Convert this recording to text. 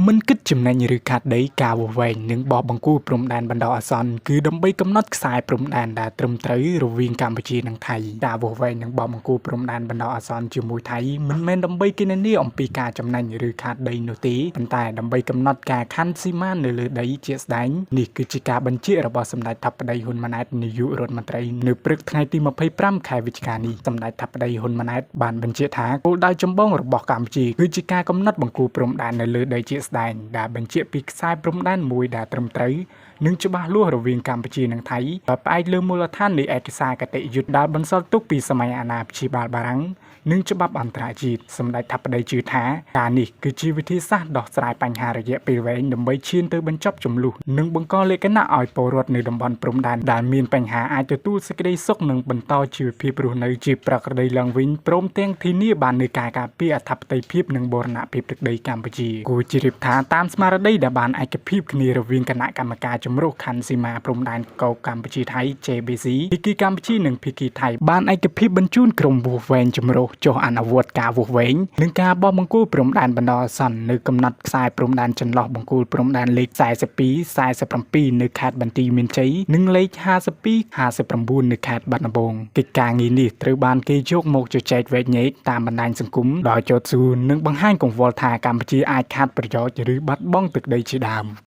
មិនគិតចំណេញឬខាតដីការវាស់វែងនិងបោះបង្គោលព្រំដែនបណ្ដោះអាសន្នគឺដើម្បីកំណត់ខ្សែព្រំដែនដែលត្រឹមត្រូវរវាងកម្ពុជានិងថៃការវាស់វែងនិងបោះបង្គោលព្រំដែនបណ្ដោះអាសន្នជាមួយថៃមិនមែនដើម្បីគណនាអំពីការចំណេញឬខាតដីនោះទេប៉ុន្តែដើម្បីកំណត់ការខណ្ឌសីមានៅលើដីជាក់ស្ដែងនេះគឺជាការបញ្ជារបស់សម្ដេចធិបតីហ៊ុនម៉ាណែតនាយករដ្ឋមន្ត្រីនៅព្រឹកថ្ងៃទី25ខែវិច្ឆិកានេះសម្ដេចធិបតីហ៊ុនម៉ាណែតបានបញ្ជាក់ថាគោលដៅចម្បងរបស់កម្ពុជាគឺជាការកំណត់បង្គោលព្រំដែននៅលើដីជាស្ដែងដែលបញ្ជាក់ពីខ្សែព្រំដែនមួយដែលត្រឹមត្រូវនិងច្បាស់លាស់រវាងកម្ពុជានិងថៃដោយផ្អែកលើមូលដ្ឋាននៃឯកសារគតិយុត្តដែលបន្សល់ទុកពីសម័យអាណាព្យាបាលបារាំងនិងច្បាប់អន្តរជាតិសម្ដេចធិបតីជឿថាការនេះគឺជាវិធីសាស្ត្រដោះស្រាយបញ្ហារយៈពេលវែងដើម្បីឈានទៅបញ្ចប់ជម្លោះនិងបង្កលក្ខណៈឲ្យពលរដ្ឋនៅតំបន់ព្រំដែនដែលមានបញ្ហាអាចទទួលសេចក្តីសុខនិងបន្តជីវភាពរស់នៅជាប្រក្រតីឡើងវិញព្រមទាំងធានាបាននូវការការពារអធិបតេយ្យភាពនិងបូរណភាពទឹកដីកម្ពុជាគួរជ្រាបថាតាមស្មារតីដែលបានឯកភាពគ្នារវាងគណៈកម្មការចម្រុះខណ្ឌសីមាព្រំដែនកោកកម្ពុជាថៃ JBC ភាគីកម្ពុជានិងភាគីថៃបានឯកភាពបញ្ជូនក្រុមវាស់វែងចម្រុះចុះអនុវត្តការវាស់វែងនិងការបោះបង្គោលព្រំដែនបណ្ដោះអាសន្ននៅកំណត់ខ្សែព្រំដែនចន្លោះបង្គោលព្រំដែនលេខ42 47នៅខេត្តបន្ទាយមានជ័យនិងលេខ52 59នៅខេត្តបាត់ដំបងកិច្ចការងារនេះត្រូវបានគេយកមកជជែកវែកញែកតាមបណ្ដាញសង្គមដោយចោទសួរនិងបង្ហាញកង្វល់ថាកម្ពុជាអាចខាតប្រយោជន៍ឬបាត់បង់ទឹកដីជាដើម